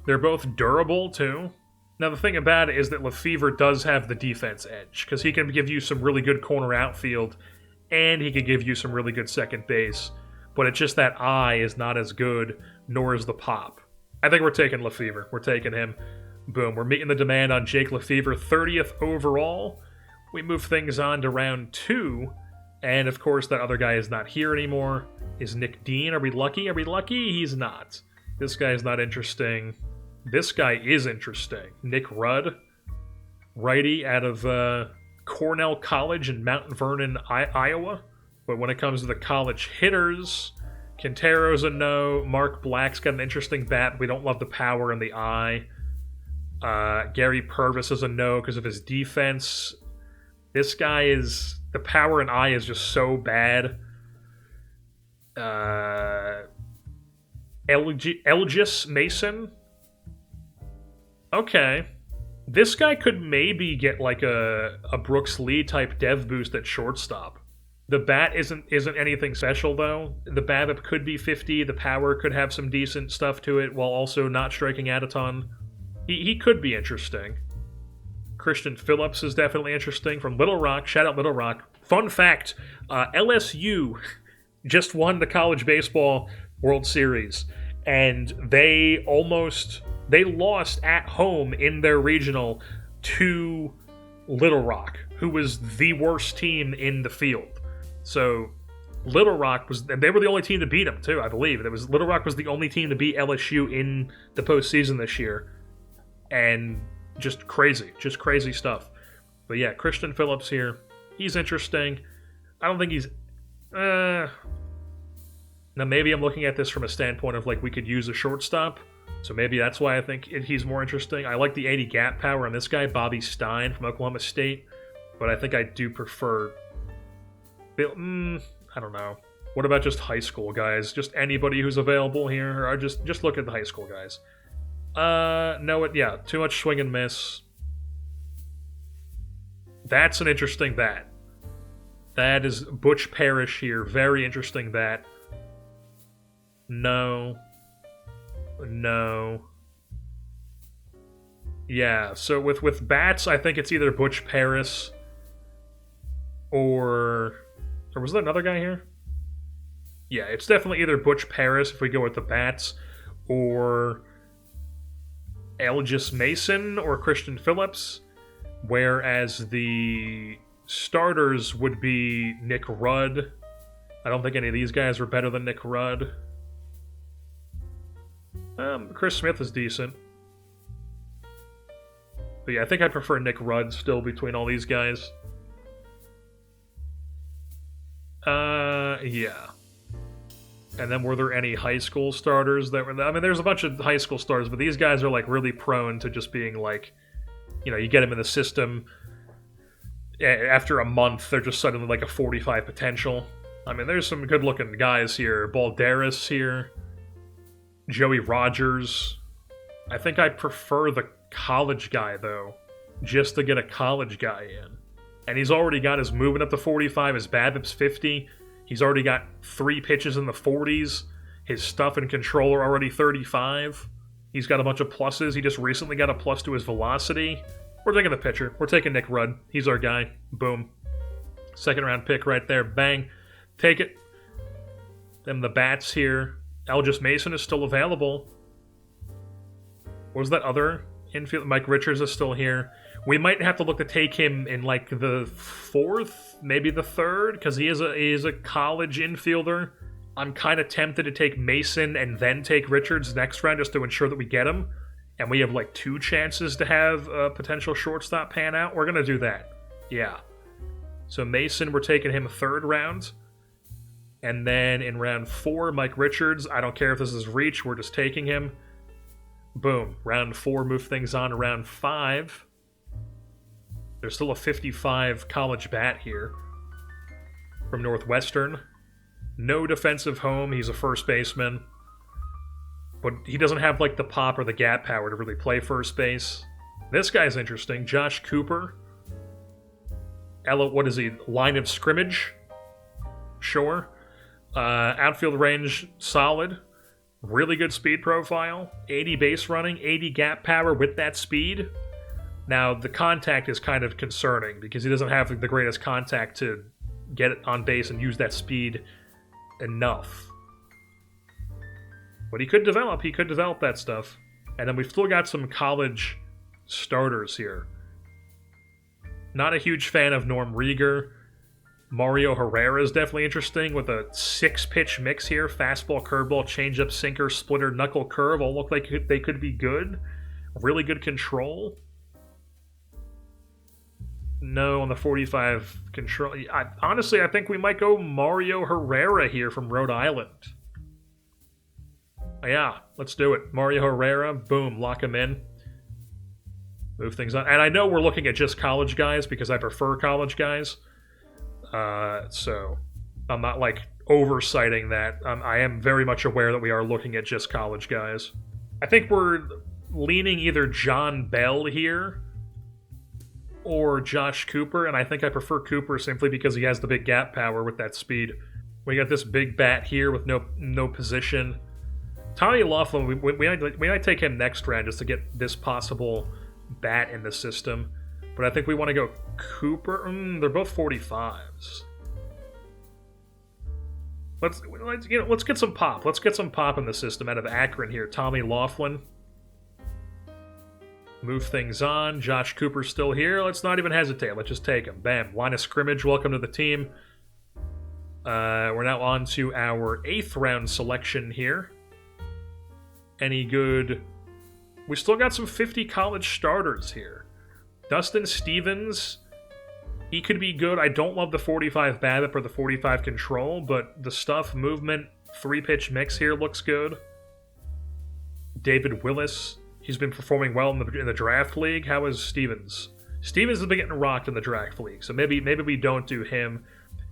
They're both durable, too. Now, the thing about it is that Lefebvre does have the defense edge, because he can give you some really good corner outfield, and he can give you some really good second base, but it's just that eye is not as good, nor is the pop. I think we're taking Lefebvre. We're taking him. Boom. We're meeting the demand on Jake Lefebvre, 30th overall. We move things on to round 2, and of course that other guy is not here anymore. Is Nick Dean? Are we lucky? Are we lucky? He's not. This guy is not interesting. This guy is interesting. Nick Rudd, righty out of Cornell College in Mount Vernon, Iowa. But when it comes to the college hitters, Quintero's a no. Mark Black's got an interesting bat. We don't love the power and the eye. Gary Purvis is a no because of his defense. This guy is... The power and eye is just so bad. Elgis Mason... Okay. This guy could maybe get like a Brooks Lee type dev boost at shortstop. The bat isn't anything special though. The BABIP could be 50. The power could have some decent stuff to it while also not striking out a ton. He could be interesting. Christian Phillips is definitely interesting from Little Rock. Shout out Little Rock. Fun fact, LSU just won the College Baseball World Series, and they lost at home in their regional to Little Rock, who was the worst team in the field. So Little Rock and they were the only team to beat them too, I believe. Little Rock was the only team to beat LSU in the postseason this year, and just crazy stuff. But yeah, Christian Phillips here, he's interesting. I don't think he's. Now maybe I'm looking at this from a standpoint of like we could use a shortstop, so maybe that's why I think he's more interesting. I like the 80 gap power on this guy, Bobby Stein from Oklahoma State, but I think I do prefer. I don't know. What about just high school guys? Just anybody who's available here, or just look at the high school guys. Too much swing and miss. That's an interesting bat. That is Butch Parrish here. Very interesting bat. No. Yeah, so with bats, I think it's either Butch Paris or was there another guy here? Yeah, it's definitely either Butch Paris if we go with the bats, or Elgis Mason or Christian Phillips, whereas the starters would be Nick Rudd. I don't think any of these guys were better than Nick Rudd. Chris Smith is decent. But yeah, I think I prefer Nick Rudd still between all these guys. Yeah. And then were there any high school starters that were... I mean, there's a bunch of high school starters, but these guys are like really prone to just being like, you get them in the system. After a month, they're just suddenly like a 45 potential. I mean, there's some good-looking guys here. Balderas here. Joey Rogers. I think I prefer the college guy, though, just to get a college guy in. And he's already got his movement up to 45, his BABIP's 50. He's already got 3 pitches in the 40s. His stuff and control are already 35. He's got a bunch of pluses. He just recently got a plus to his velocity. We're taking the pitcher. We're taking Nick Rudd. He's our guy. Boom. Second round pick right there. Bang. Take it. Then the bats here. Elgis Mason is still available. What was that other infield? Mike Richards is still here. We might have to look to take him in like the 4th, maybe the 3rd, because he is a college infielder. I'm kind of tempted to take Mason and then take Richards next round just to ensure that we get him. And we have like 2 chances to have a potential shortstop pan out. We're going to do that. Yeah. So Mason, we're taking him 3rd round. And then in round 4, Mike Richards. I don't care if this is reach. We're just taking him. Boom. Round 4, move things on to round 5. There's still a 55 college bat here from Northwestern. No defensive home. He's a first baseman. But he doesn't have like the pop or the gap power to really play first base. This guy's interesting. Josh Cooper. What is he? Line of scrimmage? Sure. Outfield range, solid. Really good speed profile. 80 base running, 80 gap power with that speed. Now, the contact is kind of concerning because he doesn't have the greatest contact to get it on base and use that speed enough. But he could develop that stuff. And then we've still got some college starters here. Not a huge fan of Norm Rieger. Mario Herrera is definitely interesting with a 6-pitch mix here. Fastball, curveball, changeup, sinker, splitter, knuckle, curve. All look like they could be good. Really good control. No, on the 45 control. Honestly, I think we might go Mario Herrera here from Rhode Island. Yeah, let's do it. Mario Herrera, boom, lock him in. Move things on. And I know we're looking at just college guys because I prefer college guys. So I'm not like oversighting that. I am very much aware that we are looking at just college guys. I think we're leaning either John Bell here or Josh Cooper, and I think I prefer Cooper simply because he has the big gap power with that speed. We got this big bat here with no position. Tommy Laughlin, we might take him next round just to get this possible bat in the system. But I think we want to go Cooper. They're both 45s. Let's get some pop. Let's get some pop in the system out of Akron here. Tommy Laughlin. Move things on. Josh Cooper's still here. Let's not even hesitate. Let's just take him. Bam. Line of scrimmage. Welcome to the team. We're now on to our 8th round selection here. Any good? We still got some 50 college starters here. Dustin Stevens, he could be good. I don't love the 45 BABIP or the 45 control, but the stuff, movement, 3-pitch mix here looks good. David Willis, he's been performing well in the draft league. How is Stevens? Stevens has been getting rocked in the draft league, so maybe we don't do him.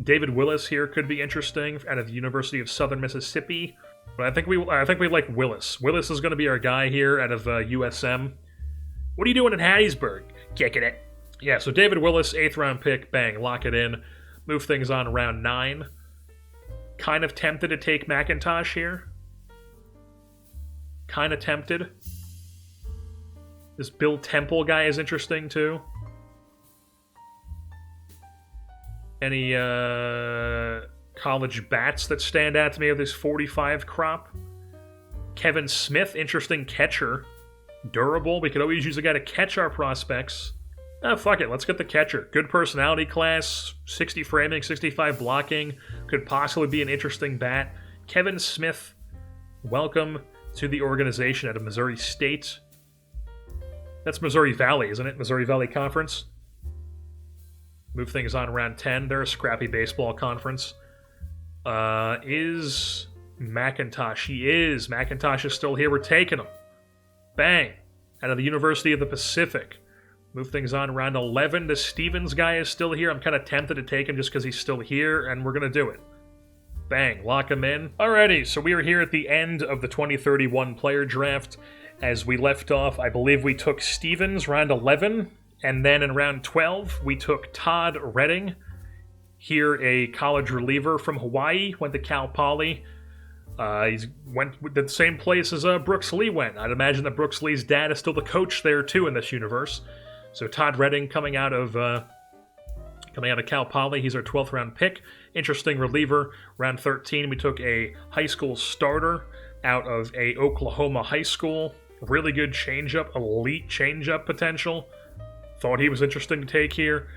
David Willis here could be interesting out of the University of Southern Mississippi. But I think we like Willis. Willis is going to be our guy here out of USM. What are you doing in Hattiesburg? Kicking it. Yeah, so David Willis, 8th round pick. Bang, lock it in. Move things on round 9. Kind of tempted to take McIntosh here. Kind of tempted. This Bill Temple guy is interesting too. Any college bats that stand out to me of this 45 crop? Kevin Smith, interesting catcher. Durable. We could always use a guy to catch our prospects. Fuck it. Let's get the catcher. Good personality class. 60 framing, 65 blocking. Could possibly be an interesting bat. Kevin Smith, welcome to the organization out of Missouri State. That's Missouri Valley, isn't it? Missouri Valley Conference. Move things on round 10. They're a scrappy baseball conference. Is McIntosh? He is. McIntosh is still here. We're taking him. Bang. Out of the University of the Pacific. Move things on round 11. The Stevens guy is still here. I'm kind of tempted to take him just because he's still here, and we're going to do it. Bang. Lock him in. Alrighty, so we are here at the end of the 2031 player draft. As we left off, I believe we took Stevens round 11. And then in round 12, we took Todd Redding. Here, a college reliever from Hawaii, went to Cal Poly. He went to the same place as Brooks Lee went. I'd imagine that Brooks Lee's dad is still the coach there, too, in this universe. So Todd Redding coming out of Cal Poly. He's our 12th round pick. Interesting reliever. Round 13, we took a high school starter out of a Oklahoma high school. Really good changeup, elite changeup potential. Thought he was interesting to take here.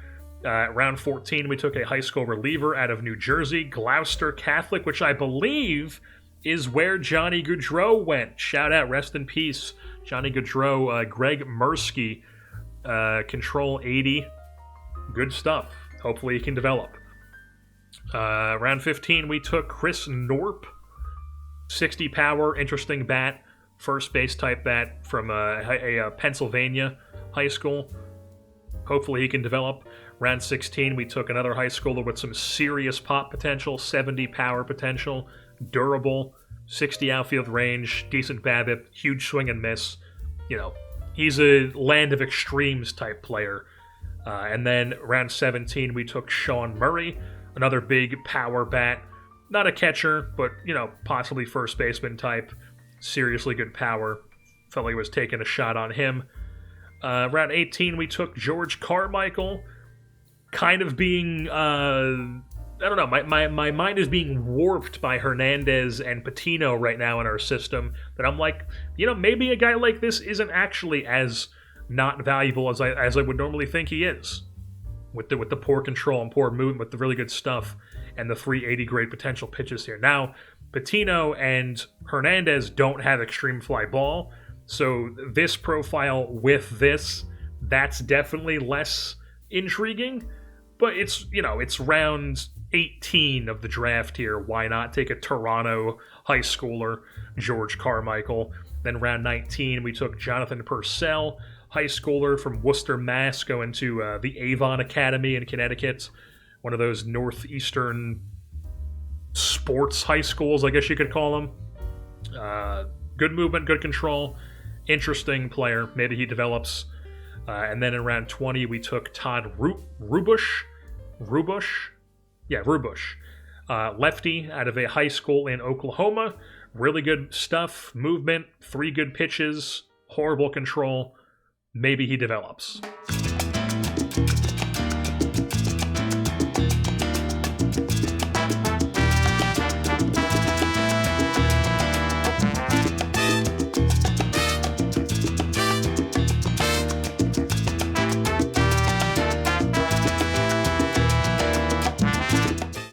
Round 14, we took a high school reliever out of New Jersey, Gloucester Catholic, which I believe is where Johnny Gaudreau went. Shout out, rest in peace, Johnny Gaudreau. Greg Mursky, control 80. Good stuff. Hopefully he can develop. Round 15, we took Chris Norp, 60 power, interesting bat, first base type bat from a Pennsylvania high school. Hopefully he can develop. Round 16, we took another high schooler with some serious pop potential, 70 power potential, durable, 60 outfield range, decent BABIP, huge swing and miss. You know, he's a land of extremes type player. And then round 17, we took Sean Murray, another big power bat. Not a catcher, but, you know, possibly first baseman type. Seriously good power. Felt like I was taking a shot on him. Round 18, we took George Carmichael, kind of being, I don't know, my mind is being warped by Hernandez and Patino right now in our system, that I'm like, you know, maybe a guy like this isn't actually as not valuable as I would normally think he is, with the poor control and poor movement, with the really good stuff, and the 380 grade potential pitches here. Now, Patino and Hernandez don't have extreme fly ball, so this profile with this, that's definitely less intriguing, but it's, you know, it's round 18 of the draft here. Why not take a Toronto high schooler, George Carmichael? Then round 19, we took Jonathan Purcell, high schooler from Worcester, Mass, going to the Avon Academy in Connecticut, one of those northeastern sports high schools, I guess you could call them. Good movement, good control, interesting player. Maybe he develops. And then in round 20, we took Todd Rubush. Yeah, Rubush. Lefty out of a high school in Oklahoma. Really good stuff. Movement, 3 good pitches, horrible control. Maybe he develops.